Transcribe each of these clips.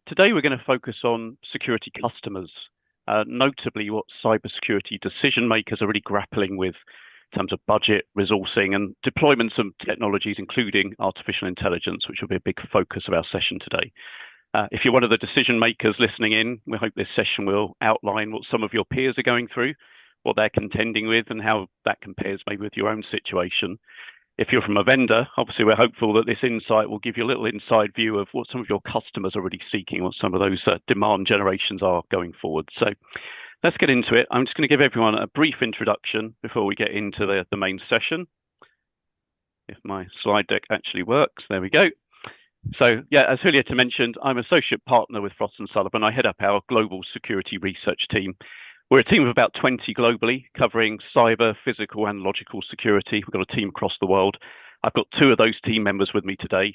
Today we're going to focus on security customers, notably what cybersecurity decision makers are really grappling with in terms of budget, resourcing, and deployments of technologies, including artificial intelligence, which will be a big focus of our session today. If you're one of the decision makers listening in, we hope this session will outline what some of your peers are going through, what they're contending with, and how that compares maybe with your own situation. If you're from a vendor, obviously we're hopeful that this insight will give you a little inside view of what some of your customers are really seeking, what some of those demand generations are going forward. So let's get into it. I'm just going to give everyone a brief introduction before we get into the main session. If my slide deck actually works, there we go. So yeah, as Julieta mentioned, I'm associate partner with Frost Sullivan. I head up our global security research team. We're a team of about 20 globally, covering cyber, physical, and logical security. We've got a team across the world. I've got two of those team members with me today.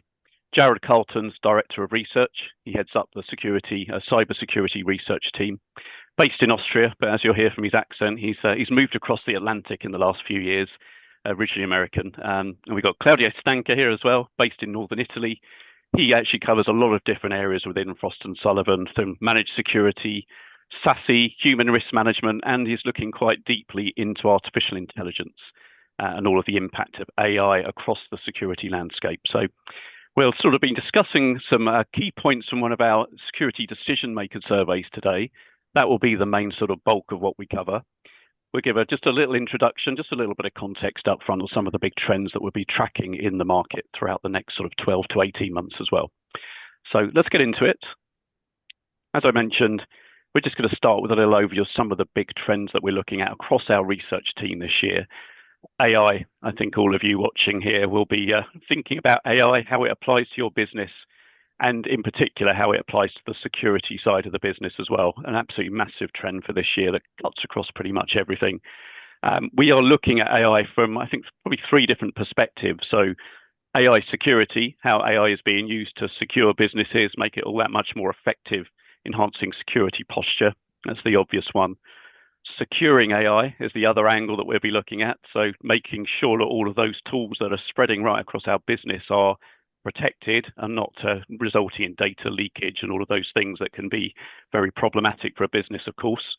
Jarad Carleton's Director of Research. He heads up the cybersecurity research team, based in Austria, but as you'll hear from his accent, he's moved across the Atlantic in the last few years, originally American. And we've got Claudio Stanca here as well, based in Northern Italy. He actually covers a lot of different areas within Frost & Sullivan, from managed security, SASE, human risk management, and he's looking quite deeply into artificial intelligence and all of the impact of AI across the security landscape. So we'll sort of be discussing some key points from one of our security decision maker surveys today. That will be the main sort of bulk of what we cover. We'll give just a little introduction, just a little bit of context up front on some of the big trends that we'll be tracking in the market throughout the next sort of 12 to 18 months as well. So let's get into it. As I mentioned, we're just going to start with a little overview of some of the big trends that we're looking at across our research team this year. AI, I think all of you watching here will be thinking about AI, how it applies to your business, and in particular, how it applies to the security side of the business as well. An absolutely massive trend for this year that cuts across pretty much everything. We are looking at AI from, I think, probably three different perspectives. So AI security, how AI is being used to secure businesses, make it all that much more effective, enhancing security posture. That's the obvious one. Securing AI is the other angle that we'll be looking at. So making sure that all of those tools that are spreading right across our business are protected and not resulting in data leakage and all of those things that can be very problematic for a business, of course.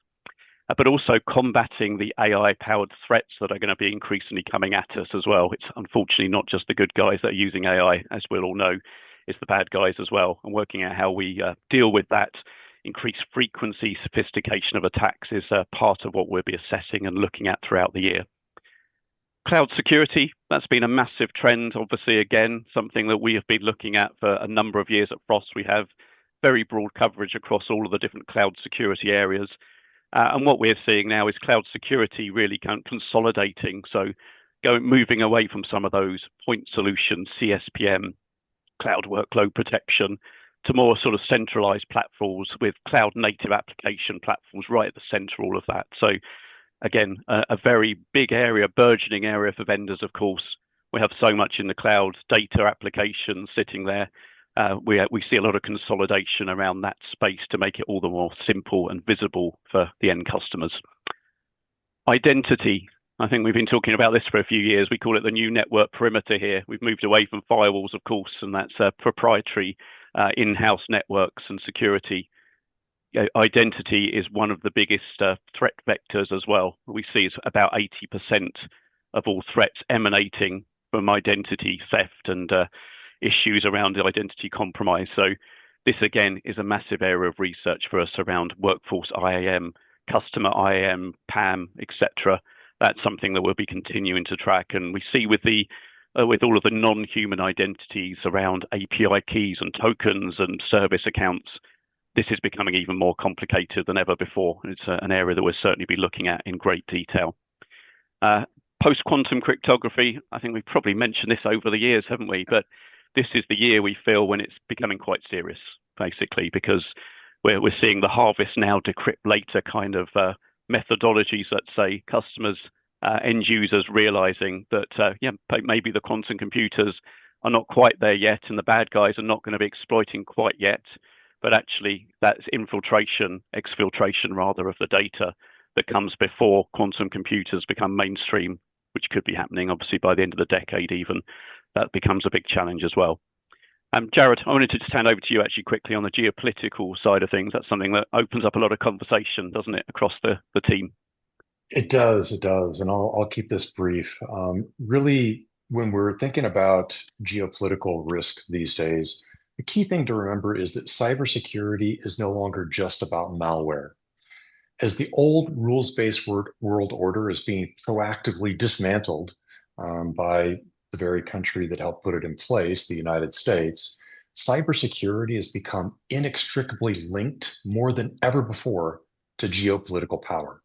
But also combating the AI-powered threats that are going to be increasingly coming at us as well. It's unfortunately not just the good guys that are using AI, as we'll all know. It's the bad guys as well, and working out how we deal with that. Increased frequency, sophistication of attacks is part of what we'll be assessing and looking at throughout the year. Cloud security, that's been a massive trend. Obviously, again, something that we have been looking at for a number of years at Frost. We have very broad coverage across all of the different cloud security areas. And what we're seeing now is cloud security really kind of consolidating. So moving away from some of those point solutions, CSPM, cloud workload protection, to more sort of centralized platforms with cloud native application platforms right at the center of all of that. So again, a very big area, burgeoning area for vendors, of course. We have so much in the cloud, data applications sitting there. We see a lot of consolidation around that space to make it all the more simple and visible for the end customers. Identity. I think we've been talking about this for a few years. We call it the new network perimeter here. We've moved away from firewalls, of course, and that's proprietary in-house networks and security. Identity is one of the biggest threat vectors as well. We see it's about 80% of all threats emanating from identity theft and issues around identity compromise. So this, again, is a massive area of research for us around workforce IAM, customer IAM, PAM, etc. That's something that we'll be continuing to track. And we see with all of the non-human identities around API keys and tokens and service accounts, this is becoming even more complicated than ever before. It's an area that we'll certainly be looking at in great detail. Post-quantum cryptography, I think we've probably mentioned this over the years, haven't we? But this is the year we feel when it's becoming quite serious, basically, because we're seeing the harvest now, decrypt later kind of methodologies that say customers, end users realizing that, maybe the quantum computers are not quite there yet and the bad guys are not going to be exploiting quite yet. But actually, that's exfiltration rather, of the data that comes before quantum computers become mainstream which could be happening obviously by the end of the decade even. That becomes a big challenge as well. Jarad, I wanted to just hand over to you actually quickly on the geopolitical side of things. That's something that opens up a lot of conversation, doesn't it, across the team? It does, and I'll keep this brief. Really, when we're thinking about geopolitical risk these days, the key thing to remember is that cybersecurity is no longer just about malware. As the old rules-based world order is being proactively dismantled by the very country that helped put it in place, the United States, cybersecurity has become inextricably linked more than ever before to geopolitical power.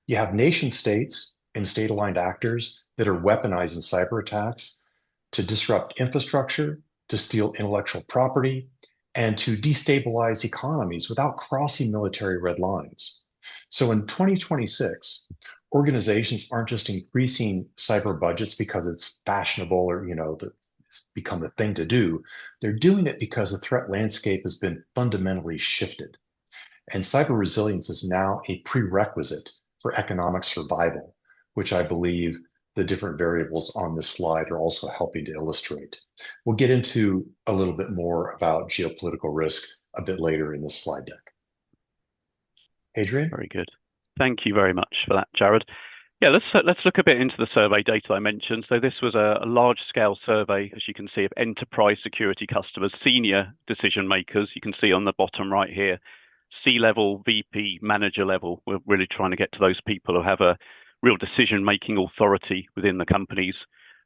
You have nation states and state-aligned actors that are weaponizing cyber attacks to disrupt infrastructure, to steal intellectual property, and to destabilize economies without crossing military red lines. So in 2026, organizations aren't just increasing cyber budgets because it's fashionable or it's become the thing to do. They're doing it because the threat landscape has been fundamentally shifted. And cyber resilience is now a prerequisite for economic survival, which I believe the different variables on this slide are also helping to illustrate. We'll get into a little bit more about geopolitical risk a bit later in this slide deck. Adrian? Very good. Thank you very much for that, Jarad. Yeah, let's look a bit into the survey data I mentioned. So this was a large-scale survey, as you can see, of enterprise security customers, senior decision makers. You can see on the bottom right here, C-level, VP, manager level. We're really trying to get to those people who have a real decision-making authority within the companies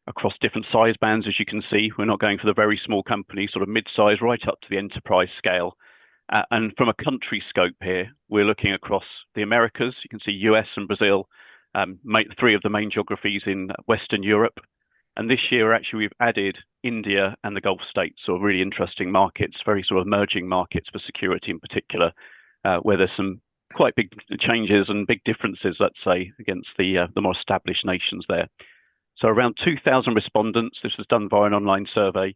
across different size bands, as you can see. We're not going for the very small companies, sort of mid-size, right up to the enterprise scale. And from a country scope here, we're looking across the Americas. You can see US and Brazil, three of the main geographies in Western Europe. And this year, actually, we've added India and the Gulf states, so really interesting markets, very sort of emerging markets for security in particular, where there's some quite big changes and big differences, let's say, against the more established nations there. So around 2,000 respondents. This was done via an online survey,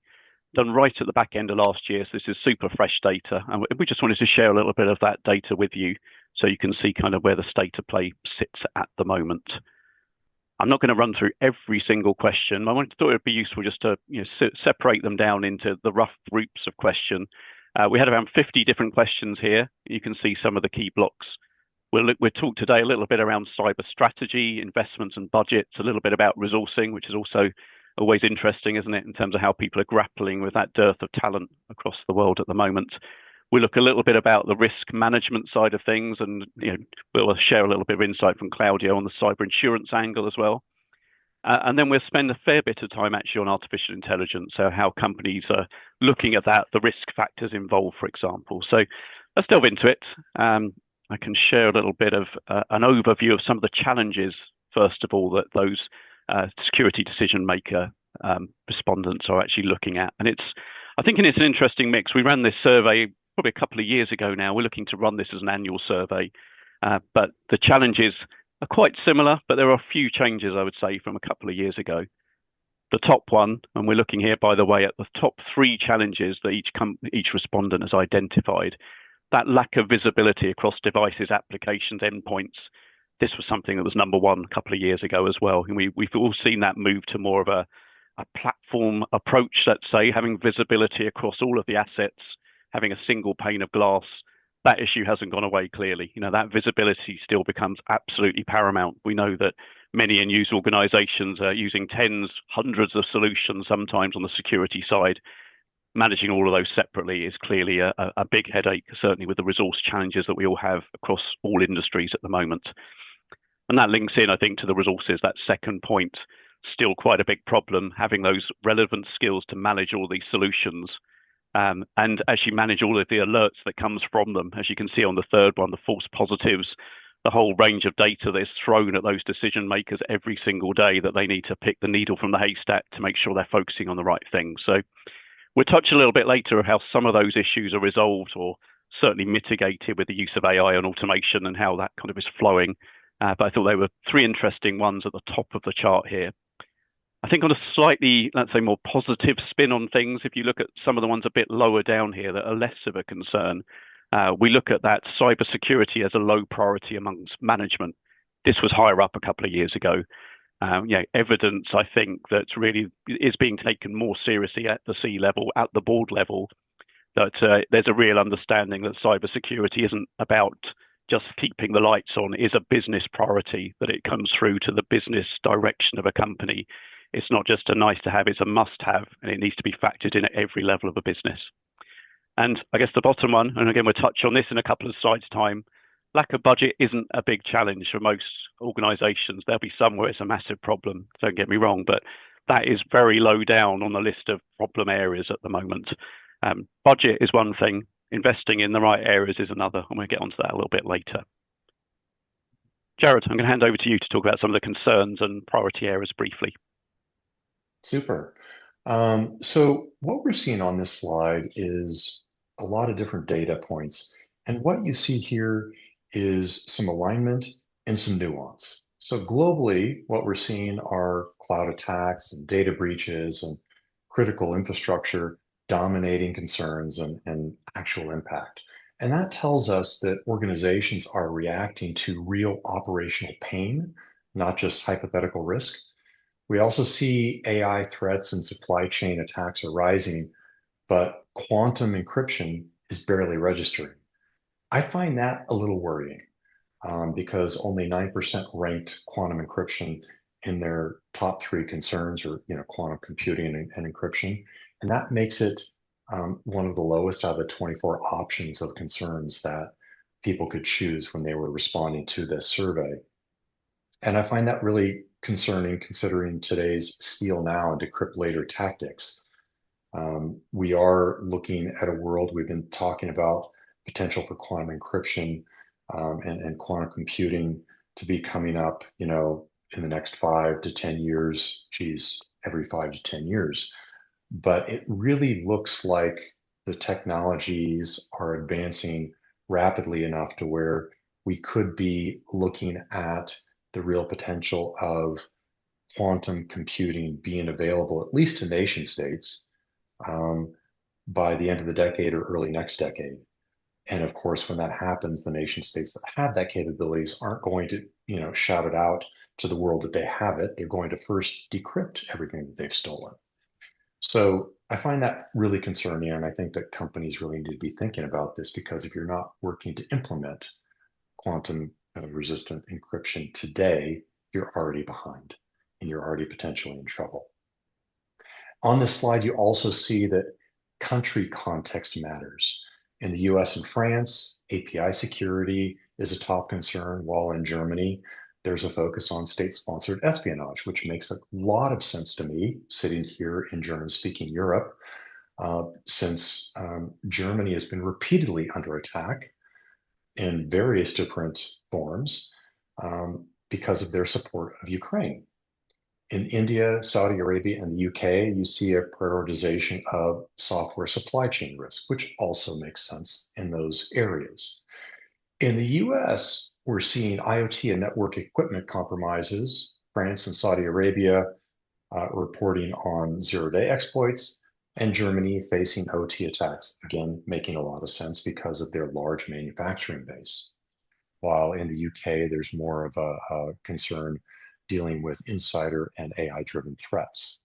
done right at the back end of last year. So this is super fresh data. And we just wanted to share a little bit of that data with you so you can see kind of where the state of play sits at the moment. I'm not going to run through every single question. I thought it would be useful just to separate them down into the rough groups of question. We had around 50 different questions here. You can see some of the key blocks. We'll talk today a little bit around cyber strategy, investments and budgets, a little bit about resourcing, which is also always interesting, isn't it, in terms of how people are grappling with that dearth of talent across the world at the moment. We'll look a little bit about the risk management side of things, and we'll share a little bit of insight from Claudio on the cyber insurance angle as well. And then we'll spend a fair bit of time actually on artificial intelligence, so how companies are looking at that, the risk factors involved, for example. So let's delve into it. I can share a little bit of an overview of some of the challenges, first of all, that those security decision maker respondents are actually looking at. And I think it's an interesting mix. We ran this survey probably a couple of years ago now. We're looking to run this as an annual survey, but the challenges are quite similar, but there are a few changes, I would say, from a couple of years ago. The top one, and we're looking here, by the way, at the top 3 challenges that each respondent has identified. That lack of visibility across devices, applications, endpoints. This was something that was number 1 a couple of years ago as well. And we've all seen that move to more of a platform approach, let's say, having visibility across all of the assets, having a single pane of glass. That issue hasn't gone away clearly. That visibility still becomes absolutely paramount. We know that many end-user organizations are using tens, hundreds of solutions sometimes on the security side. Managing all of those separately is clearly a big headache, certainly with the resource challenges that we all have across all industries at the moment. And that links in, I think, to the resources, that second point, still quite a big problem, having those relevant skills to manage all these solutions and actually manage all of the alerts that comes from them. As you can see on the third one, the false positives, the whole range of data that's thrown at those decision makers every single day that they need to pick the needle from the haystack to make sure they're focusing on the right things. So we'll touch a little bit later of how some of those issues are resolved or certainly mitigated with the use of AI and automation and how that kind of is flowing. But I thought there were 3 interesting ones at the top of the chart here. I think on a slightly, let's say, more positive spin on things, if you look at some of the ones a bit lower down here that are less of a concern, we look at that cybersecurity as a low priority amongst management. This was higher up a couple of years ago. evidence, I think, that really is being taken more seriously at the C level, at the board level, that there's a real understanding that cybersecurity isn't about just keeping the lights on, is a business priority, that it comes through to the business direction of a company. It's not just a nice to have, it's a must have, and it needs to be factored in at every level of a business. And I guess the bottom one, and again, we'll touch on this in a couple of slides' time, lack of budget isn't a big challenge for most organizations. There'll be some where it's a massive problem, don't get me wrong, but that is very low down on the list of problem areas at the moment. Budget is one thing, investing in the right areas is another, and we'll get onto that a little bit later. Jarad, I'm going to hand over to you to talk about some of the concerns and priority areas briefly. Super. So what we're seeing on this slide is a lot of different data points. And what you see here is some alignment and some nuance. So globally, what we're seeing are cloud attacks and data breaches and critical infrastructure dominating concerns and actual impact. And that tells us that organizations are reacting to real operational pain, not just hypothetical risk. We also see AI threats and supply chain attacks are rising, but quantum encryption is barely registering. I find that a little worrying because only 9% ranked quantum encryption in their top three concerns, or quantum computing and encryption. And that makes it one of the lowest out of the 24 options of concerns that people could choose when they were responding to this survey. And I find that really concerning considering today's steal now and decrypt later tactics. We are looking at a world, we've been talking about potential for quantum encryption and quantum computing to be coming up, in the next 5 to 10 years, every 5 to 10 years. But it really looks like the technologies are advancing rapidly enough to where we could be looking at the real potential of quantum computing being available, at least to nation states, by the end of the decade or early next decade. And of course, when that happens, the nation states that have that capabilities aren't going to, shout it out to the world that they have it. They're going to first decrypt everything that they've stolen. So I find that really concerning, and I think that companies really need to be thinking about this, because if you're not working to implement quantum resistant encryption today, you're already behind and you're already potentially in trouble. On this slide, you also see that country context matters. In the US and France, API security is a top concern, while in Germany, there's a focus on state-sponsored espionage, which makes a lot of sense to me, sitting here in German-speaking Europe, since Germany has been repeatedly under attack in various different forms because of their support of Ukraine. In India, Saudi Arabia, and the UK, you see a prioritization of software supply chain risk, which also makes sense in those areas. In the US, we're seeing IoT and network equipment compromises. France and Saudi Arabia reporting on zero-day exploits, and Germany facing OT attacks, again, making a lot of sense because of their large manufacturing base. While in the UK, there's more of a concern dealing with insider and AI-driven threats.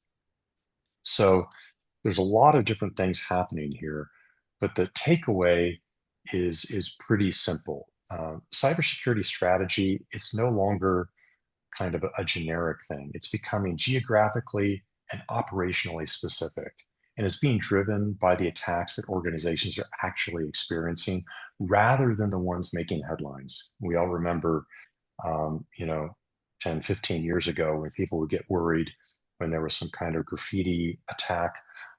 So there's a lot of different things happening here, but the takeaway is pretty simple. Cybersecurity strategy, it's no longer kind of a generic thing. It's becoming geographically and operationally specific, and it's being driven by the attacks that organizations are actually experiencing rather than the ones making headlines. We all remember, 10, 15 years ago when people would get worried when there was some kind of graffiti attack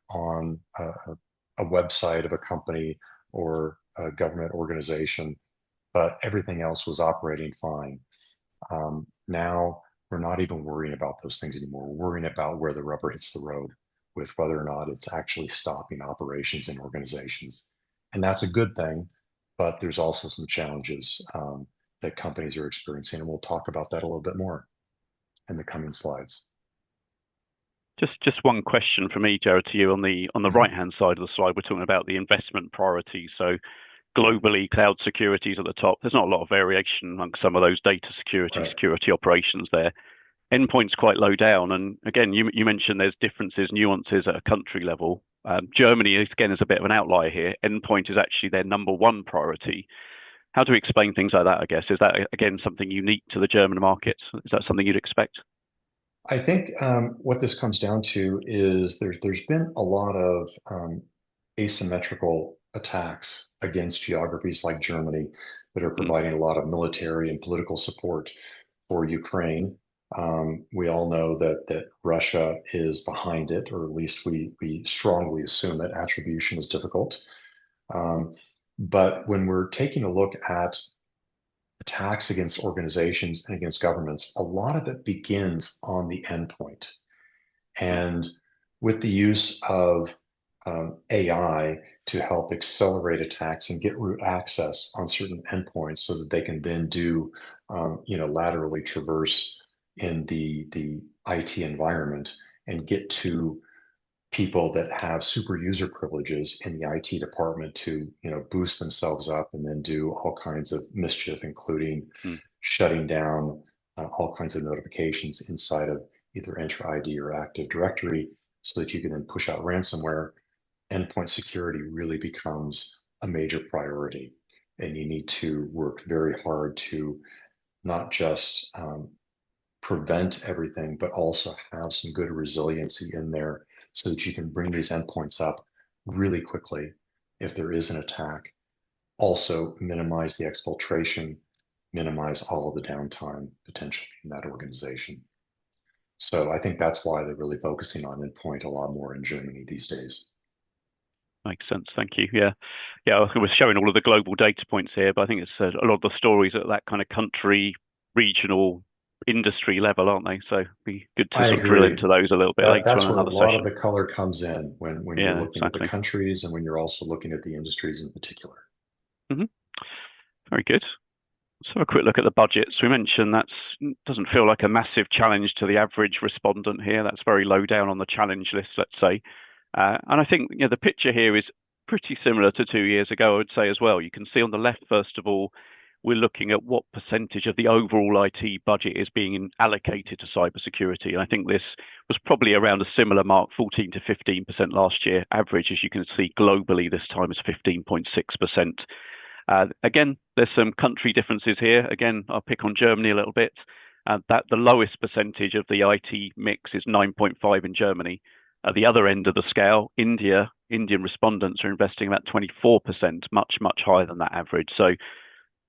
on a website of a company or a government organization, but everything else was operating fine. Now we're not even worrying about those things anymore. We're worrying about where the rubber hits the road with whether or not it's actually stopping operations in organizations. And that's a good thing, but there's also some challenges that companies are experiencing, and we'll talk about that a little bit more in the coming slides. Just one question from me, Jarad, to you on the right-hand side of the slide. We're talking about the investment priorities. So globally, cloud security is at the top. There's not a lot of variation amongst some of those data security, security operations there. endpoint's quite low down. And again, you mentioned there's differences, nuances at a country level. Germany, again, is a bit of an outlier here. Endpoint is actually their number one priority. How do we explain things like that, I guess? Is that, again, something unique to the German market? Is that something you'd expect? I think what this comes down to is there's been a lot of asymmetrical attacks against geographies like Germany that are providing a lot of military and political support for Ukraine. We all know that Russia is behind it, or at least we strongly assume that attribution is difficult. But when we're taking a look at attacks against organizations and against governments, a lot of it begins on the endpoint. And with the use of AI to help accelerate attacks and get root access on certain endpoints so that they can then do, laterally traverse in the IT environment and get to people that have super user privileges in the IT department to, boost themselves up and then do all kinds of mischief, including shutting down all kinds of notifications inside of either Enter ID or Active Directory so that you can then push out ransomware. Endpoint security really becomes a major priority. And you need to work very hard to not just prevent everything, but also have some good resiliency in there so that you can bring these endpoints up really quickly if there is an attack. Also minimize the exfiltration, minimize all of the downtime potentially in that organization. So I think that's why they're really focusing on endpoint a lot more in Germany these days. Makes sense. Thank you. Yeah. I was showing all of the global data points here, but I think it's a lot of the stories at that kind of country, regional, industry level, aren't they? So it'd be good to sort of drill into those a little bit later That's on where a another lot session. of the color comes in when you're looking at the countries and when you're also looking at the industries in particular. Very good. Let's have a quick look at the budgets. We mentioned that doesn't feel like a massive challenge to the average respondent here. That's very low down on the challenge list, let's say. And I think the picture here is pretty similar to 2 years ago, I would say as well. You can see on the left, first of all, we're looking at what percentage of the overall IT budget is being allocated to cybersecurity. And I think this was probably around a similar mark, 14 to 15% last year. Average, as you can see globally, this time is 15.6%. Again, there's some country differences here. Again, I'll pick on Germany a little bit. That the lowest percentage of the IT mix is 9.5 in Germany. At the other end of the scale, Indian respondents are investing about 24%, much, much higher than that average. So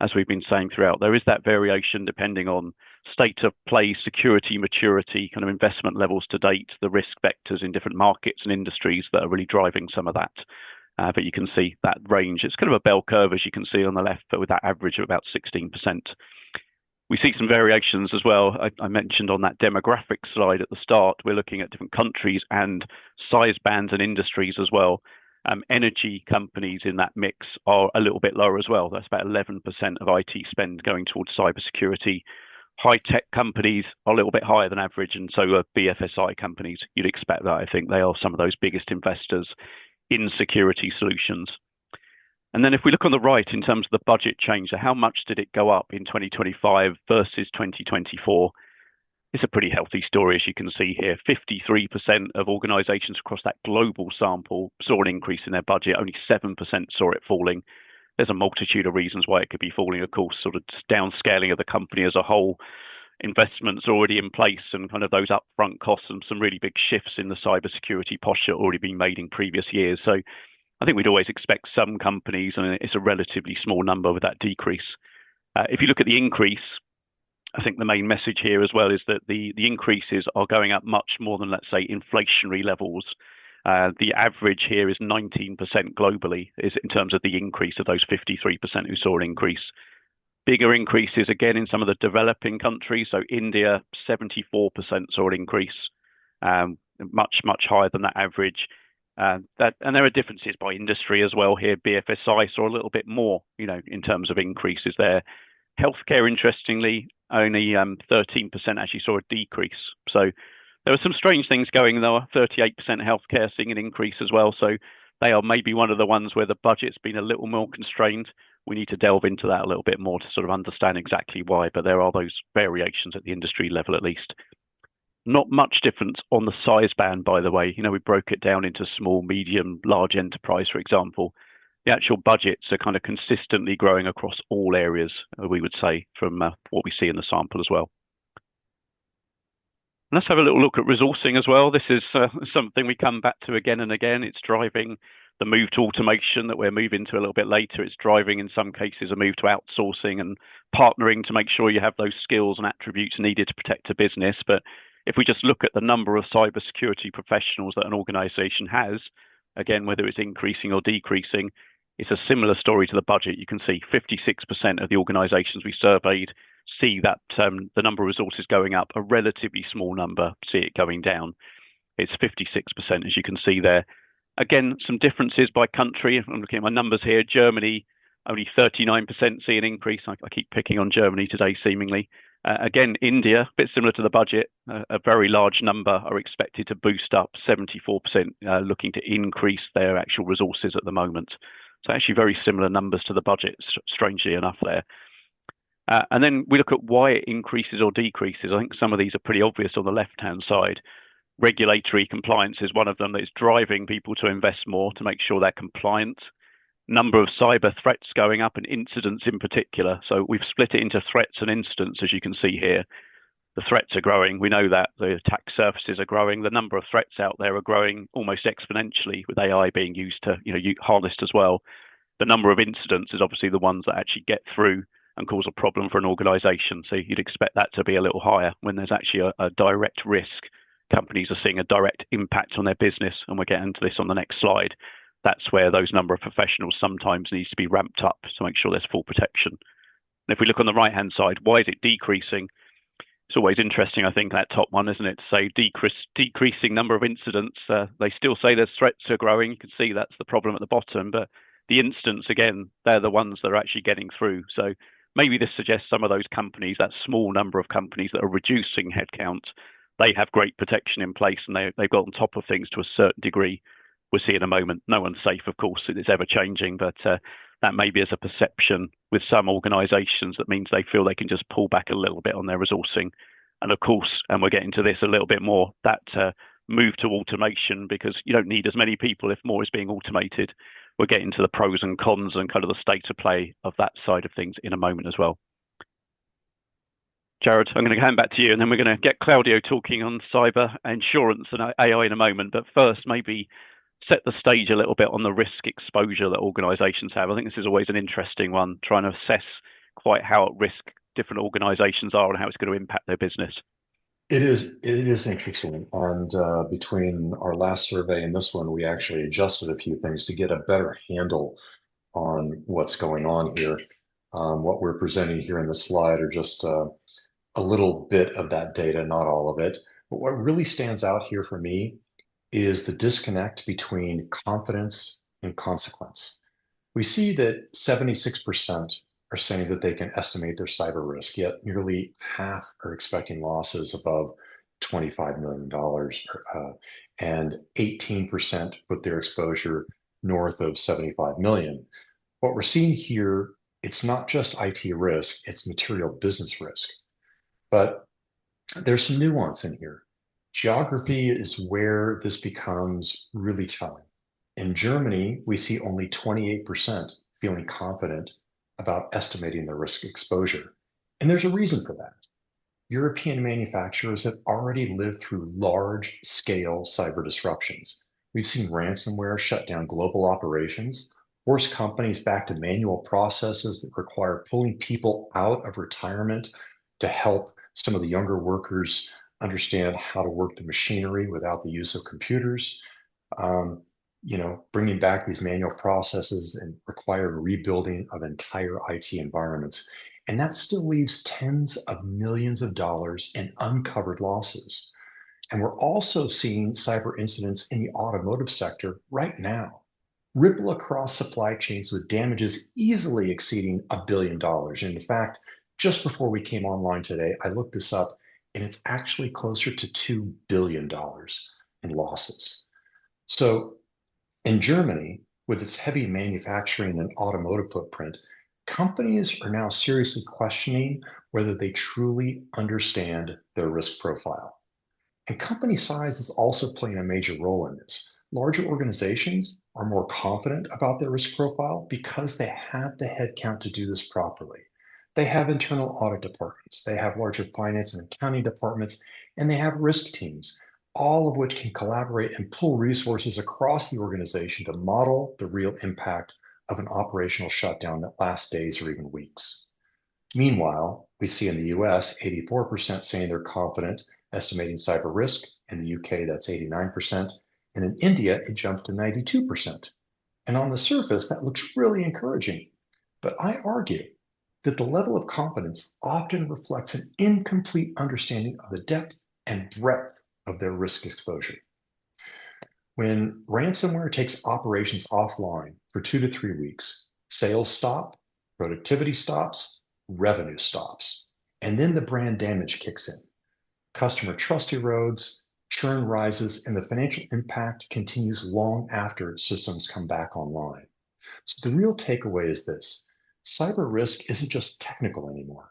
as we've been saying throughout, there is that variation depending on state of play, security, maturity, kind of investment levels to date, the risk vectors in different markets and industries that are really driving some of that. But you can see that range. It's kind of a bell curve, as you can see on the left, but with that average of about 16%. We see some variations as well. I mentioned on that demographic slide at the start, we're looking at different countries and size bands and industries as well. Energy companies in that mix are a little bit lower as well. That's about 11% of IT spend going towards cybersecurity. High-tech companies are a little bit higher than average, and so are BFSI companies. You'd expect that. I think they are some of those biggest investors in security solutions. And then if we look on the right in terms of the budget change, so how much did it go up in 2025 versus 2024? It's a pretty healthy story, as you can see here. 53% of organizations across that global sample saw an increase in their budget. Only 7% saw it falling. There's a multitude of reasons why it could be falling, of course, sort of downscaling of the company as a whole. Investments already in place and kind of those upfront costs and some really big shifts in the cybersecurity posture already been made in previous years. So I think we'd always expect some companies, and it's a relatively small number with that decrease. If you look at the increase, I think the main message here as well is that the increases are going up much more than, let's say, inflationary levels. The average here is 19% globally, is in terms of the increase of those 53% who saw an increase. Bigger increases again in some of the developing countries. So India, 74% saw an increase, much, much higher than that average. And there are differences by industry as well here. BFSI saw a little bit more, in terms of increases there. Healthcare, interestingly, only 13% actually saw a decrease. So there were some strange things going though. 38% healthcare seeing an increase as well. So they are maybe one of the ones where the budget's been a little more constrained. We need to delve into that a little bit more to sort of understand exactly why, but there are those variations at the industry level at least. Not much difference on the size band, by the way. We broke it down into small, medium, large enterprise, for example. The actual budgets are kind of consistently growing across all areas, we would say, from what we see in the sample as well. Let's have a little look at resourcing as well. This is something we come back to again and again. It's driving the move to automation that we're moving to a little bit later. It's driving, in some cases, a move to outsourcing and partnering to make sure you have those skills and attributes needed to protect a business. But if we just look at the number of cybersecurity professionals that an organization has, again, whether it's increasing or decreasing, it's a similar story to the budget. You can see 56% of the organizations we surveyed see that the number of resources going up, a relatively small number see it going down. It's 56%, as you can see there. Again, some differences by country. I'm looking at my numbers here. Germany, only 39% see an increase. I keep picking on Germany today, seemingly. Again, India, a bit similar to the budget, a very large number are expected to boost up, 74% looking to increase their actual resources at the moment. So actually very similar numbers to the budget, strangely enough there. And then we look at why it increases or decreases. I think some of these are pretty obvious on the left-hand side. Regulatory compliance is one of them that is driving people to invest more to make sure they're compliant. Number of cyber threats going up and incidents in particular. So we've split it into threats and incidents, as you can see here. The threats are growing. We know that the attack surfaces are growing. The number of threats out there are growing almost exponentially, with AI being used to, harnessed as well. The number of incidents is obviously the ones that actually get through and cause a problem for an organization. So you'd expect that to be a little higher when there's actually a direct risk. Companies are seeing a direct impact on their business, and we'll get into this on the next slide. That's where those number of professionals sometimes needs to be ramped up to make sure there's full protection. And if we look on the right-hand side, why is it decreasing? It's always interesting, I think, that top one, isn't it? To say decreasing number of incidents. They still say there's threats are growing. You can see that's the problem at the bottom, but the incidents, again, they're the ones that are actually getting through. So maybe this suggests some of those companies, that small number of companies that are reducing headcount, they have great protection in place and they've got on top of things to a certain degree. We'll see in a moment. No one's safe, of course, it's ever changing, but that maybe is a perception with some organizations that means they feel they can just pull back a little bit on their resourcing. And of course, and we'll get into this a little bit more, that move to automation, because you don't need as many people if more is being automated. We'll get into the pros and cons and kind of the state of play of that side of things in a moment as well. Jarad, I'm going to hand back to you, and then we're going to get Claudio talking on cyber insurance and AI in a moment. But first, maybe set the stage a little bit on the risk exposure that organizations have. I think this is always an interesting one, trying to assess quite how at risk different organizations are and how it's going to impact their business. It is interesting. And between our last survey and this one, we actually adjusted a few things to get a better handle on what's going on here. What we're presenting here in the slide are just a little bit of that data, not all of it. But what really stands out here for me is the disconnect between confidence and consequence. We see that 76% are saying that they can estimate their cyber risk, yet nearly half are expecting losses above $25 million, and 18% put their exposure north of 75 million. What we're seeing here, it's not just IT risk, it's material business risk. But there's some nuance in here. Geography is where this becomes really telling. In Germany, we see only 28% feeling confident about estimating their risk exposure. And there's a reason for that. European manufacturers have already lived through large-scale cyber disruptions. We've seen ransomware shut down global operations, force companies back to manual processes that require pulling people out of retirement to help some of the younger workers understand how to work the machinery without the use of computers. Bringing back these manual processes and required rebuilding of entire IT environments. And that still leaves tens of millions of dollars in uncovered losses. And we're also seeing cyber incidents in the automotive sector right now, ripple across supply chains with damages easily exceeding $1 billion. And in fact, just before we came online today, I looked this up, and it's actually closer to $2 billion in losses. So in Germany, with its heavy manufacturing and automotive footprint, companies are now seriously questioning whether they truly understand their risk profile. And company size is also playing a major role in this. Larger organizations are more confident about their risk profile because they have the headcount to do this properly. They have internal audit departments, they have larger finance and accounting departments, and they have risk teams, all of which can collaborate and pull resources across the organization to model the real impact of an operational shutdown that lasts days or even weeks. Meanwhile, we see in the US 84% saying they're confident estimating cyber risk. In the UK, that's 89%. And in India, it jumped to 92%. And on the surface, that looks really encouraging. But I argue that the level of confidence often reflects an incomplete understanding of the depth and breadth of their risk exposure. When ransomware takes operations offline for 2 to 3 weeks, sales stop, productivity stops, revenue stops, and then the brand damage kicks in. Customer trust erodes, churn rises, and the financial impact continues long after systems come back online. So the real takeaway is this: cyber risk isn't just technical anymore.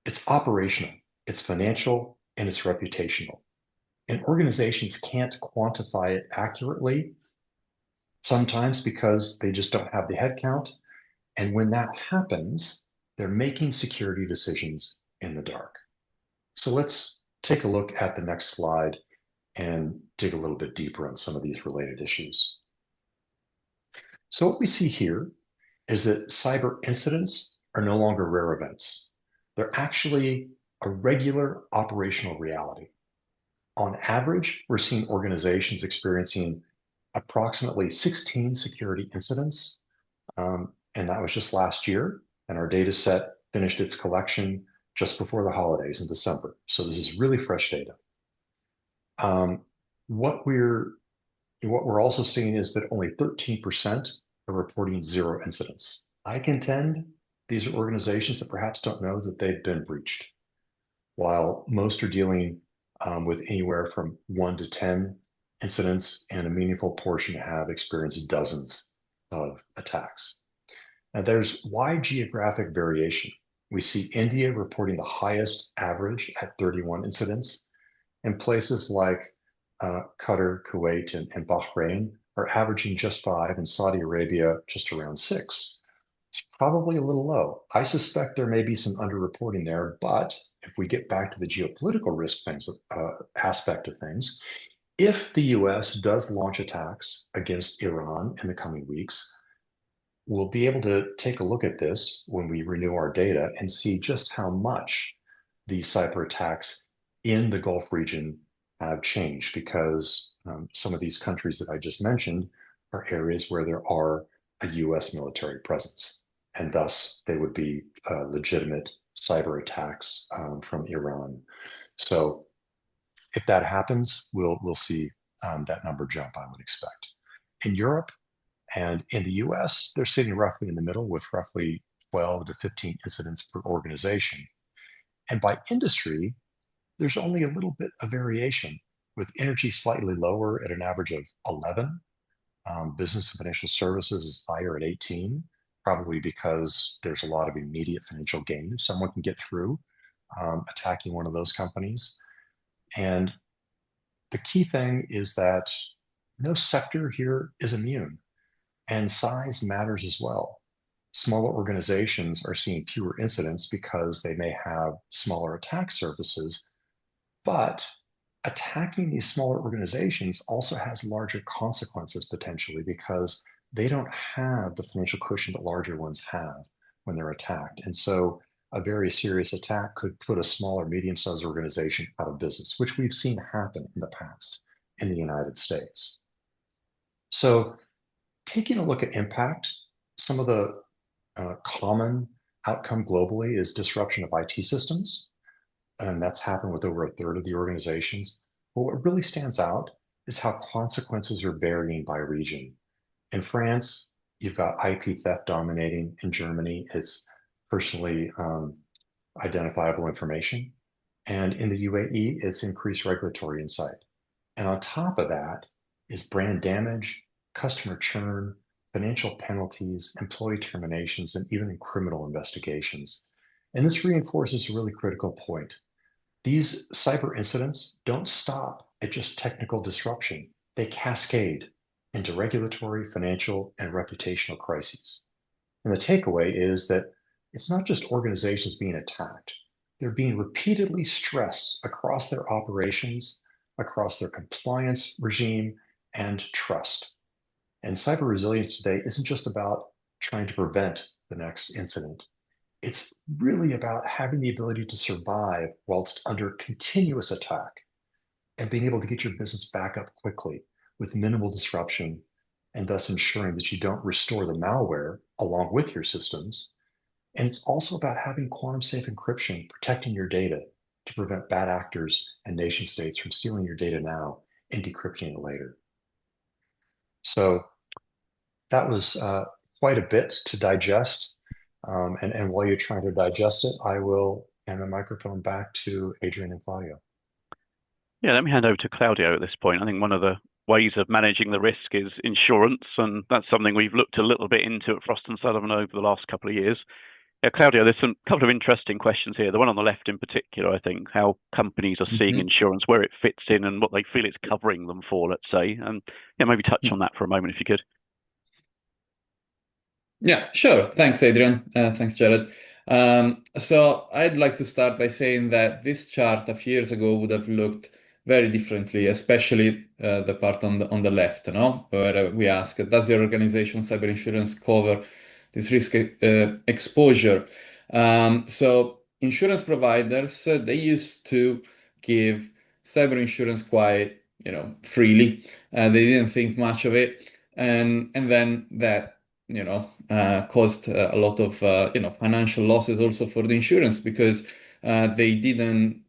It's operational, it's financial, and it's reputational. And organizations can't quantify it accurately, sometimes because they just don't have the headcount. And when that happens, they're making security decisions in the dark. So let's take a look at the next slide and dig a little bit deeper on some of these related issues. So what we see here is that cyber incidents are no longer rare events. They're actually a regular operational reality. On average, we're seeing organizations experiencing approximately 16 security incidents, and that was just last year. And our data set finished its collection just before the holidays in December. So this is really fresh data. What we're also seeing is that only 13% are reporting zero incidents. I contend these are organizations that perhaps don't know that they've been breached, while most are dealing with anywhere from 1 to 10 incidents, and a meaningful portion have experienced dozens of attacks. Now, there's wide geographic variation. We see India reporting the highest average at 31 incidents, and places like Qatar, Kuwait, and Bahrain are averaging just 5, and Saudi Arabia just around 6. It's probably a little low. I suspect there may be some underreporting there, but if we get back to the geopolitical risk aspect of things, if the US does launch attacks against Iran in the coming weeks, we'll be able to take a look at this when we renew our data and see just how much the cyber attacks in the Gulf region have changed, because some of these countries that I just mentioned are areas where there are a US military presence, and thus they would be legitimate cyber attacks from Iran. So if that happens, we'll see that number jump, I would expect. In Europe and in the US, they're sitting roughly in the middle with roughly 12 to 15 incidents per organization. And by industry, there's only a little bit of variation, with energy slightly lower at an average of 11. Business and financial services is higher at 18, probably because there's a lot of immediate financial gain if someone can get through attacking one of those companies. And the key thing is that no sector here is immune, and size matters as well. Smaller organizations are seeing fewer incidents because they may have smaller attack surfaces, but attacking these smaller organizations also has larger consequences potentially, because they don't have the financial cushion that larger ones have when they're attacked. And so a very serious attack could put a smaller, medium-sized organization out of business, which we've seen happen in the past in the United States. So taking a look at impact, some of the common outcome globally is disruption of IT systems, and that's happened with over a third of the organizations. But what really stands out is how consequences are varying by region. In France, you've got IP theft dominating. In Germany, it's personally identifiable information. And in the UAE, it's increased regulatory insight. And on top of that is brand damage, customer churn, financial penalties, employee terminations, and even criminal investigations. And this reinforces a really critical point. These cyber incidents don't stop at just technical disruption. They cascade into regulatory, financial, and reputational crises. And the takeaway is that it's not just organizations being attacked, they're being repeatedly stressed across their operations, across their compliance regime, and trust. And cyber resilience today isn't just about trying to prevent the next incident. It's really about having the ability to survive whilst under continuous attack and being able to get your business back up quickly with minimal disruption, and thus ensuring that you don't restore the malware along with your systems. And it's also about having quantum safe encryption, protecting your data to prevent bad actors and nation states from stealing your data now and decrypting it later. So that was quite a bit to digest. And while you're trying to digest it, I will hand the microphone back to Adrian and Claudio. Yeah, let me hand over to Claudio at this point. I think one of the ways of managing the risk is insurance, and that's something we've looked a little bit into at Frost & Sullivan over the last couple of years. Yeah, Claudio, there's a couple of interesting questions here. The one on the left in particular, I think, how companies are seeing insurance, where it fits in and what they feel it's covering them for, let's say. And yeah, maybe touch on that for a moment if you could. Yeah, sure. Thanks, Adrian. Thanks, Jarad. So I'd like to start by saying that this chart a few years ago would have looked very differently, especially the part on the left, no? Where we ask, does your organization cyber insurance cover this risk exposure? So insurance providers, they used to give cyber insurance quite, freely. They didn't think much of it. And then that caused a lot of financial losses also for the insurance because they didn't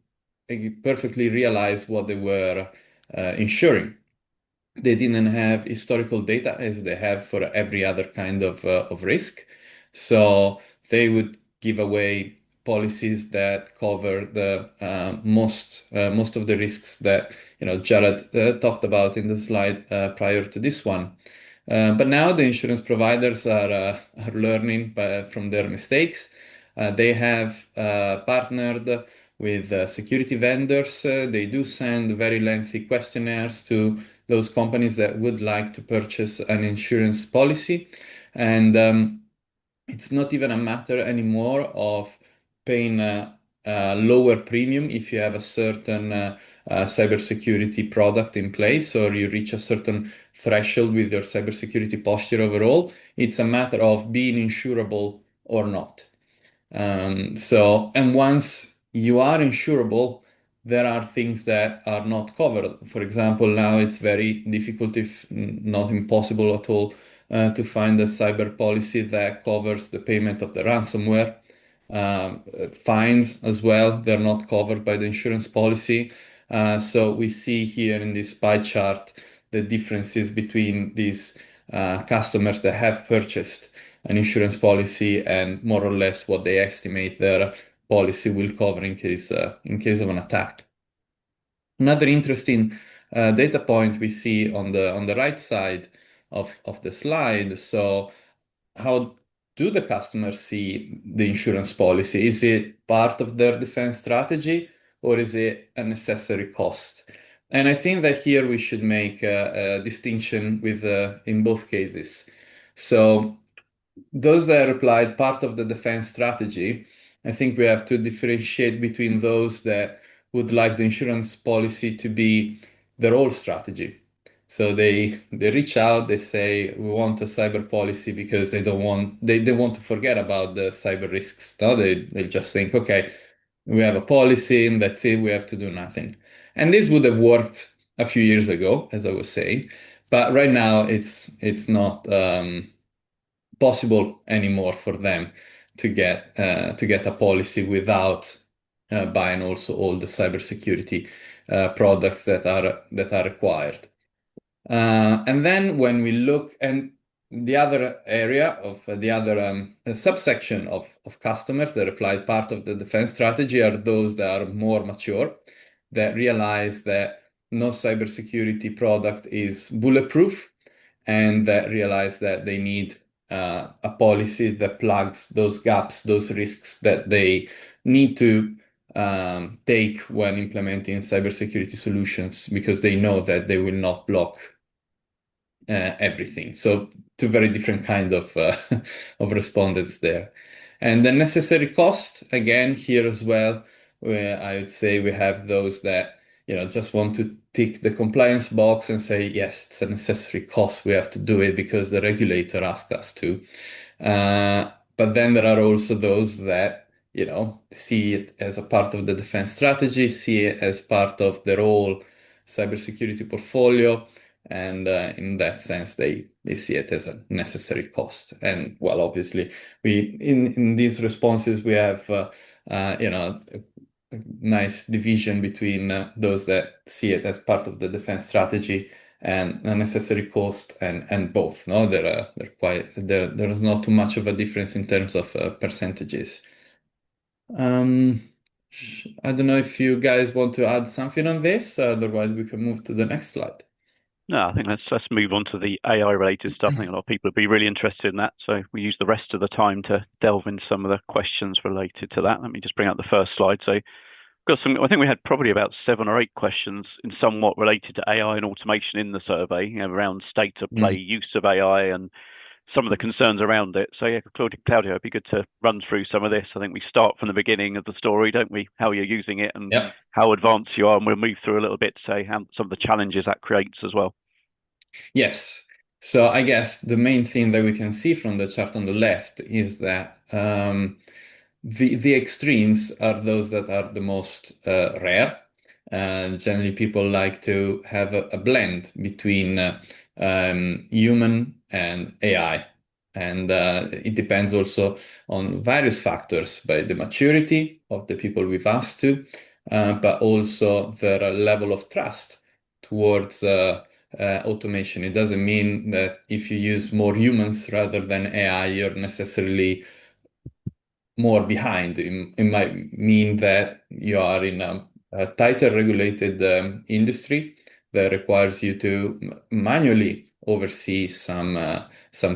perfectly realize what they were insuring. They didn't have historical data as they have for every other kind of risk. So they would give away policies that cover the most of the risks that Jarad talked about in the slide prior to this one. But now the insurance providers are learning from their mistakes. They have partnered with security vendors. They do send very lengthy questionnaires to those companies that would like to purchase an insurance policy. And it's not even a matter anymore of paying a lower premium if you have a certain cybersecurity product in place or you reach a certain threshold with your cybersecurity posture overall. It's a matter of being insurable or not. And once you are insurable, there are things that are not covered. For example, now it's very difficult, if not impossible at all, to find a cyber policy that covers the payment of the ransomware. Fines as well, they're not covered by the insurance policy. So we see here in this pie chart the differences between these customers that have purchased an insurance policy and more or less what they estimate their policy will cover in case of an attack. Another interesting data point we see on the right side of the slide. So how do the customers see the insurance policy? Is it part of their defense strategy or is it a necessary cost? And I think that here we should make a distinction with in both cases. So those that replied part of the defense strategy, I think we have to differentiate between those that would like the insurance policy to be their whole strategy. So they reach out, they say we want a cyber policy because they don't want they want to forget about the cyber risks. No, they just think, okay, we have a policy and that's it, we have to do nothing. And this would have worked a few years ago, as I was saying, but right now it's not possible anymore for them to get a policy without buying also all the cybersecurity products that are required. And then when we look, and the other area of the other subsection of customers that applied part of the defense strategy are those that are more mature, that realize that no cybersecurity product is bulletproof, and that realize that they need a policy that plugs those gaps, those risks that they need to take when implementing cybersecurity solutions because they know that they will not block everything. So two very different kind of of respondents there. And the necessary cost, again, here as well, where I would say we have those that, just want to tick the compliance box and say, yes, it's a necessary cost. We have to do it because the regulator asked us to. But then there are also those that, see it as a part of the defense strategy, see it as part of their whole cybersecurity portfolio. And in that sense, they see it as a necessary cost. And well, obviously, we in these responses we have a nice division between those that see it as part of the defense strategy and a necessary cost, and both. No, they're quite there's not too much of a difference in terms of percentages. Um, I don't know if you guys want to add something on this. Otherwise, we can move to the next slide. No, I think let's move on to the AI related stuff. I think a lot of people would be really interested in that. So we use the rest of the time to delve into some of the questions related to that. Let me just bring up the first slide. So got some. I think we had probably about 7 or 8 questions in somewhat related to AI and automation in the survey, around state of play, use of AI, and some of the concerns around it. So yeah, Claudio, it'd be good to run through some of this. I think we start from the beginning of the story, don't we? How you're using it and how advanced you are, and we'll move through a little bit to say how some of the challenges that creates as well. Yes. So I guess the main thing that we can see from the chart on the left is that the extremes are those that are the most rare. And generally, people like to have a blend between human and AI. And it depends also on various factors, by the maturity of the people we've asked to, but also their level of trust towards automation. It doesn't mean that if you use more humans rather than AI, you're necessarily more behind. It might mean that you are in a tighter regulated industry that requires you to manually oversee some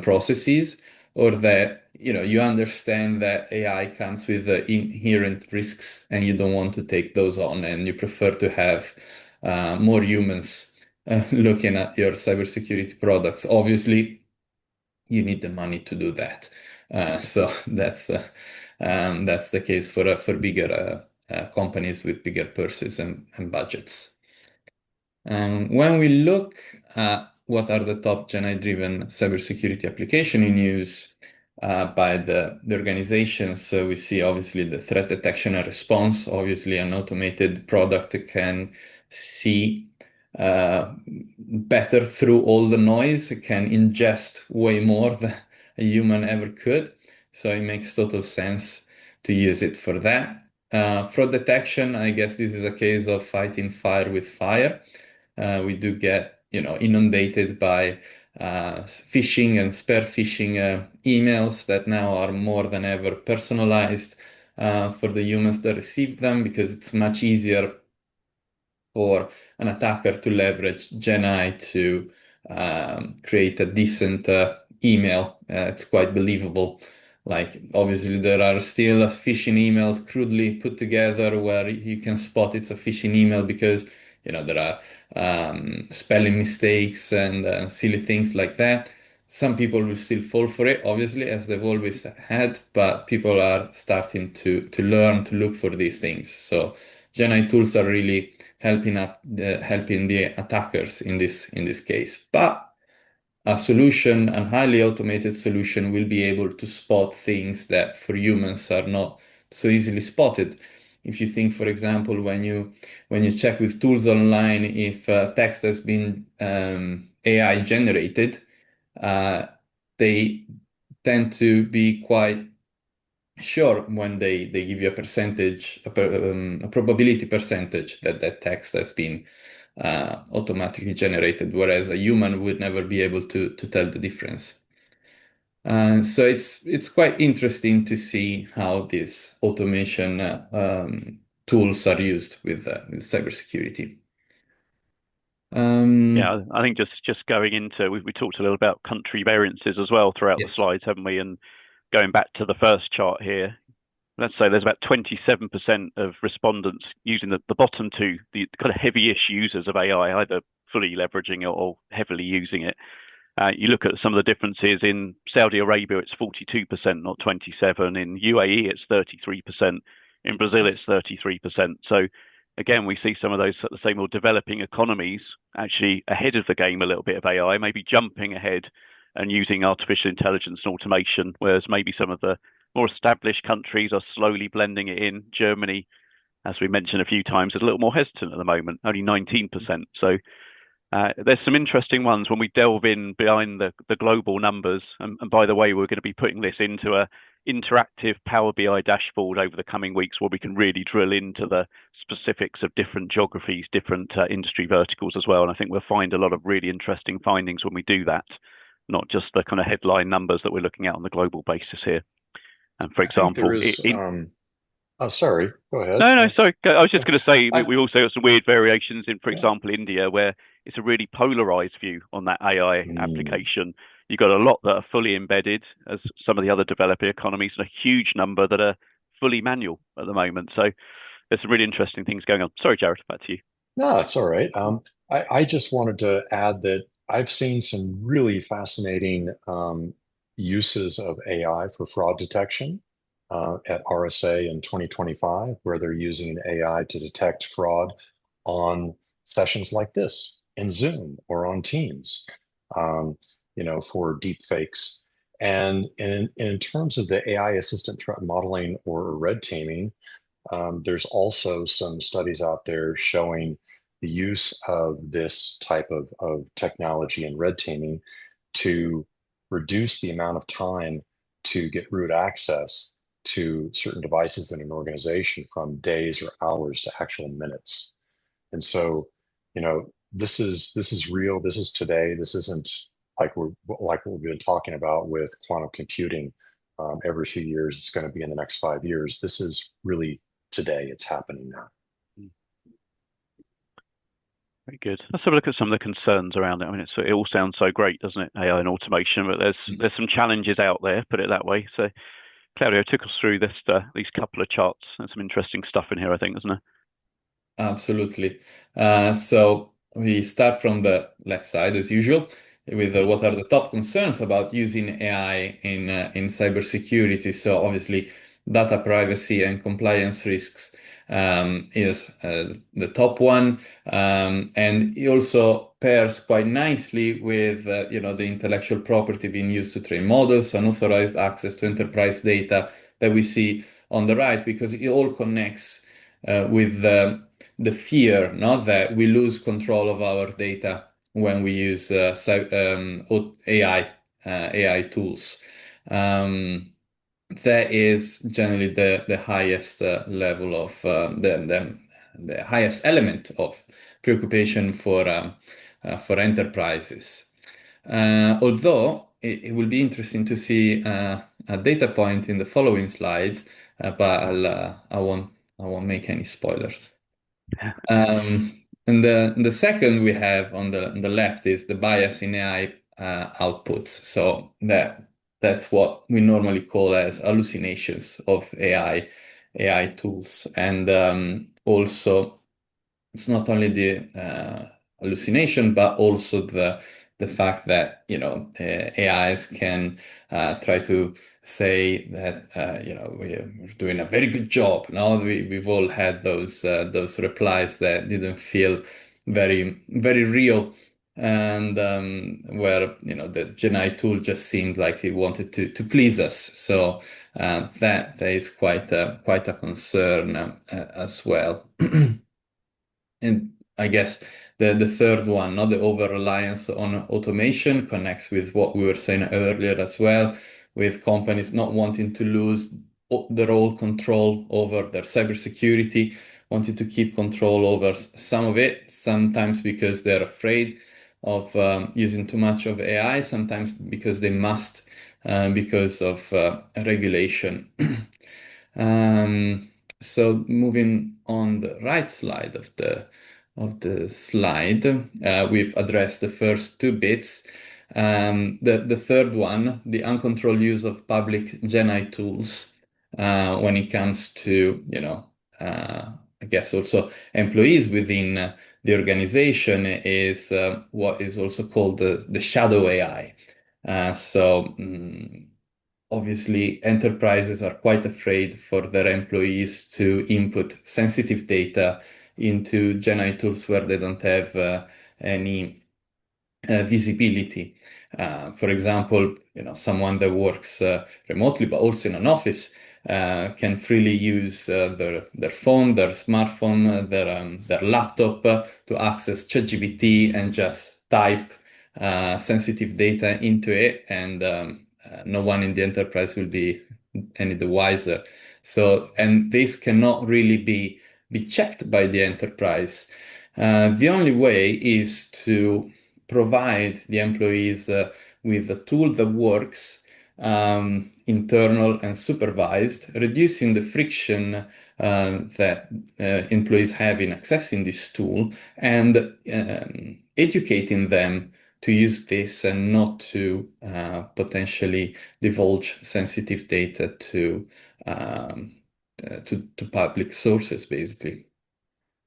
processes, or that you understand that AI comes with inherent risks and you don't want to take those on, and you prefer to have more humans looking at your cybersecurity products. Obviously, you need the money to do that. So that's the case for bigger companies with bigger purses and budgets. When we look at what are the top GenAI-driven cybersecurity application in use by the organizations, so we see obviously the threat detection and response. Obviously, an automated product can see better through all the noise, can ingest way more than a human ever could. So it makes total sense to use it for that. Fraud detection, I guess this is a case of fighting fire with fire. We do get, inundated by phishing and spear phishing emails that now are more than ever personalized for the humans that receive them, because it's much easier for an attacker to leverage GenAI to create a decent email. It's quite believable. Like, obviously, there are still phishing emails crudely put together where you can spot it's a phishing email because, there are spelling mistakes and silly things like that. Some people will still fall for it, obviously, as they've always had, but people are starting to learn to look for these things. So GenAI tools are really helping the attackers in this case. But a solution, a highly automated solution, will be able to spot things that for humans are not so easily spotted. If you think, for example, when you check with tools online, if text has been AI generated, they tend to be quite sure when they give you a percentage, a probability percentage that that text has been automatically generated, whereas a human would never be able to tell the difference. So it's quite interesting to see how these automation tools are used with cybersecurity. Yeah, I think just going into, we talked a little about country variances as well throughout the slides, haven't we? And going back to the first chart here, let's say there's about 27% of respondents using the bottom two, the kind of heavy-ish users of AI, either fully leveraging it or heavily using it. You look at some of the differences in Saudi Arabia, it's 42%, not 27. In UAE, it's 33%. In Brazil, it's 33%. So again, we see some of those, say, more developing economies actually ahead of the game a little bit of AI, maybe jumping ahead and using artificial intelligence and automation, whereas maybe some of the more established countries are slowly blending it in. Germany, as we mentioned a few times, is a little more hesitant at the moment, only 19%. So there's some interesting ones when we delve in behind the global numbers. And by the way, we're going to be putting this into a interactive Power BI dashboard over the coming weeks where we can really drill into the specifics of different geographies, different industry verticals as well. And I think we'll find a lot of really interesting findings when we do that, not just the kind of headline numbers that we're looking at on the global basis here. And for example, there is, oh, sorry, go ahead. No, sorry. I was just going to say we also got some weird variations in, for example, India, where it's a really polarized view on that AI application. You've got a lot that are fully embedded, as some of the other developing economies, and a huge number that are fully manual at the moment. So there's some really interesting things going on. Sorry, Jarad, back to you. No, it's all right. I just wanted to add that I've seen some really fascinating uses of AI for fraud detection at RSA in 2025, where they're using AI to detect fraud on sessions like this in Zoom or on Teams, for deep fakes. And in terms of the AI assistant threat modeling or red teaming, there's also some studies out there showing the use of this type of technology and red teaming to reduce the amount of time to get root access to certain devices in an organization from days or hours to actual minutes. And so, this is real. This is today. This isn't like what we've been talking about with quantum computing. Every few years, it's going to be in the next 5 years. This is really today. It's happening now. Very good. Let's have a look at some of the concerns around it. I mean, it all sounds so great, doesn't it? AI and automation, but there's some challenges out there, put it that way. So Claudio took us through these couple of charts. There's some interesting stuff in here, I think, isn't there? Absolutely. So we start from the left side as usual with what are the top concerns about using AI in cybersecurity. So obviously, data privacy and compliance risks is the top one, and it also pairs quite nicely with the intellectual property being used to train models, unauthorized access to enterprise data that we see on the right, because it all connects with the fear, not that we lose control of our data when we use AI tools. That is generally the highest level of the highest element of preoccupation for enterprises. Although it will be interesting to see a data point in the following slide, but I won't make any spoilers. And the second we have on the left is the bias in AI outputs. So that's what we normally call as hallucinations of AI tools. And also, it's not only the hallucination, but also the fact that AIs can try to say that we're doing a very good job. Now we've all had those replies that didn't feel very very real, and where the GenAI tool just seemed like it wanted to please us. So that is quite a concern as well. And I guess the third one, not the over-reliance on automation, connects with what we were saying earlier as well, with companies not wanting to lose their whole control over their cybersecurity, wanting to keep control over some of it, sometimes because they're afraid of using too much of AI, sometimes because they must, because of regulation. So moving on the right side of the slide, we've addressed the first two bits. The third one, the uncontrolled use of public GenAI tools, when it comes to, I guess also employees within the organization is what is also called the shadow AI. Obviously, enterprises are quite afraid for their employees to input sensitive data into GenAI tools where they don't have any visibility. For example, someone that works remotely, but also in an office, can freely use their phone, their smartphone, their laptop to access ChatGPT and just type sensitive data into it, and no one in the enterprise will be any the wiser. And this cannot really be checked by the enterprise. The only way is to provide the employees with a tool that works, internal and supervised, reducing the friction that employees have in accessing this tool, and educating them to use this and not to potentially divulge sensitive data to public sources, basically.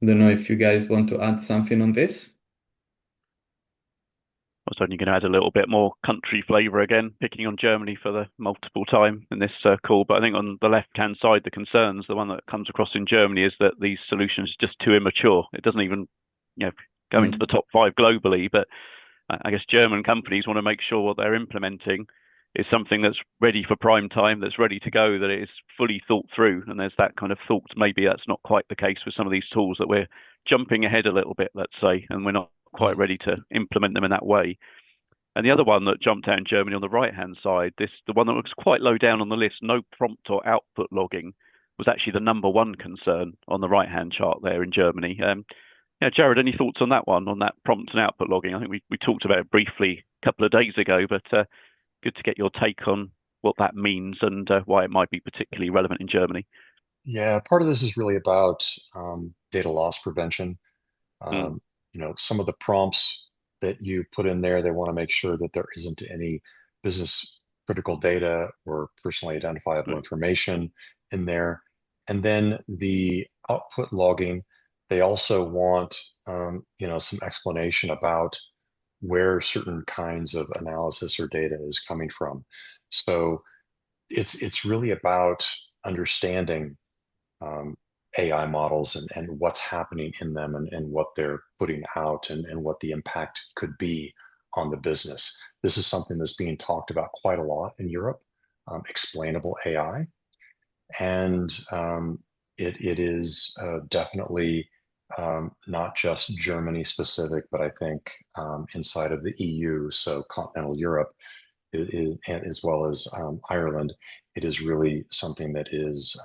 I don't know if you guys want to add something on this. I was only going to add a little bit more country flavour again, picking on Germany for the multiple time in this call. But I think on the left-hand side, the concerns, the one that comes across in Germany is that these solutions are just too immature. It doesn't even, go into the top 5 globally. But I guess German companies want to make sure what they're implementing is something that's ready for prime time, that's ready to go, that it is fully thought through. And there's that kind of thought. Maybe that's not quite the case with some of these tools, that we're jumping ahead a little bit, let's say, and we're not quite ready to implement them in that way. And the other one that jumped out in Germany on the right-hand side, the one that was quite low down on the list, no prompt or output logging, was actually the number one concern on the right-hand chart there in Germany. Jarad, any thoughts on that one, on that prompt and output logging? I think we talked about it briefly a couple of days ago, but good to get your take on what that means and why it might be particularly relevant in Germany. Yeah, part of this is really about data loss prevention. Mm. Some of the prompts that you put in there, they want to make sure that there isn't any business critical data or personally identifiable information in there. And then the output logging, they also want, some explanation about where certain kinds of analysis or data is coming from. So it's really about understanding AI models and what's happening in them and what they're putting out and what the impact could be on the business. This is something that's being talked about quite a lot in Europe, explainable AI. And it is definitely not just Germany specific, but I think inside of the EU, so continental Europe, as well as Ireland, it is really something that is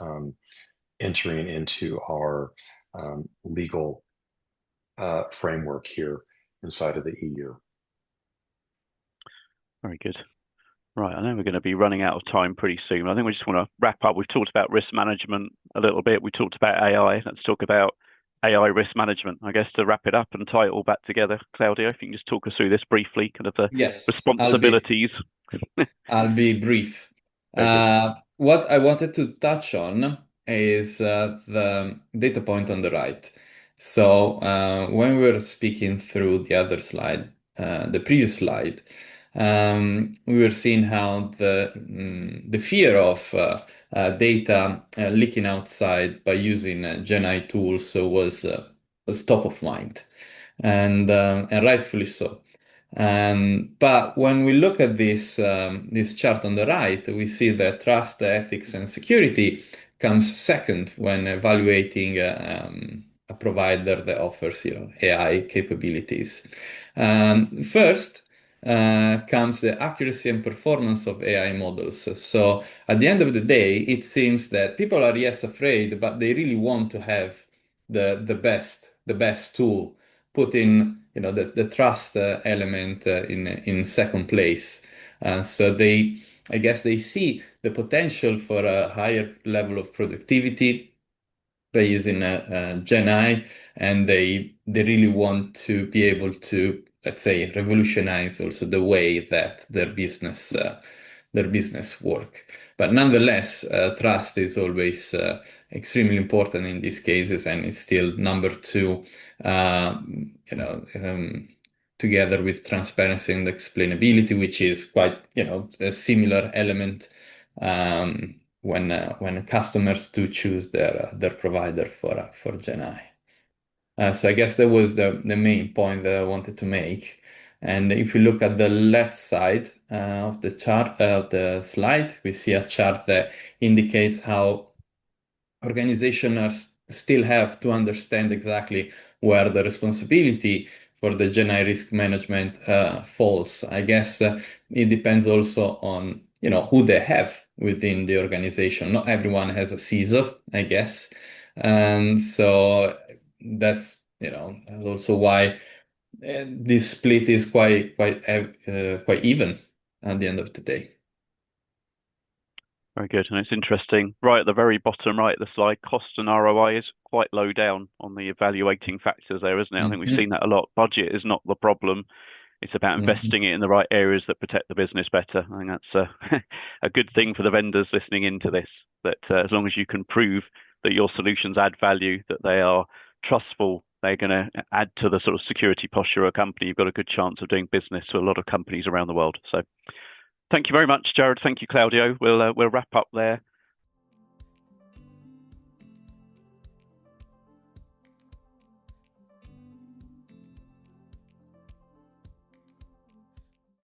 entering into our legal framework here inside of the EU. Very good. Right, I know we're going to be running out of time pretty soon. I think we just want to wrap up. We've talked about risk management a little bit. We talked about AI. Let's talk about AI risk management, I guess, to wrap it up and tie it all back together. Claudio, if you can just talk us through this briefly, kind of the responsibilities. I'll be brief. What I wanted to touch on is the data point on the right. So when we were speaking through the other slide, the previous slide, we were seeing how the fear of data leaking outside by using GenAI tools was top of mind, and rightfully so. But when we look at this chart on the right, we see that trust, ethics, and security comes second when evaluating a provider that offers AI capabilities. First comes the accuracy and performance of AI models. So at the end of the day, it seems that people are yes afraid, but they really want to have the best tool, putting the trust element in second place. So I guess they see the potential for a higher level of productivity by using GenAI, and they really want to be able to, let's say, revolutionize also the way that their business work. But nonetheless, trust is always extremely important in these cases, and it's still number two, together with transparency and explainability, which is quite, a similar element when customers do choose their provider for GenAI. So I guess that was the main point that I wanted to make. And if you look at the left side of the chart, of the slide, we see a chart that indicates how organizations still have to understand exactly where the responsibility for the GenAI risk management falls. I guess it depends also on who they have within the organization. Not everyone has a CISO, I guess, and so that's also why this split is quite even at the end of the day. Very good. And it's interesting, right at the very bottom right of the slide, cost and ROI is quite low down on the evaluating factors there, isn't it? I think we've seen that a lot. Budget is not the problem. It's about investing it in the right areas that protect the business better. I think that's a good thing for the vendors listening into this, that as long as you can prove that your solutions add value, that they are trustful, they're going to add to the sort of security posture of a company, you've got a good chance of doing business to a lot of companies around the world. So thank you very much, Jarad. Thank you, Claudio. We'll wrap up there.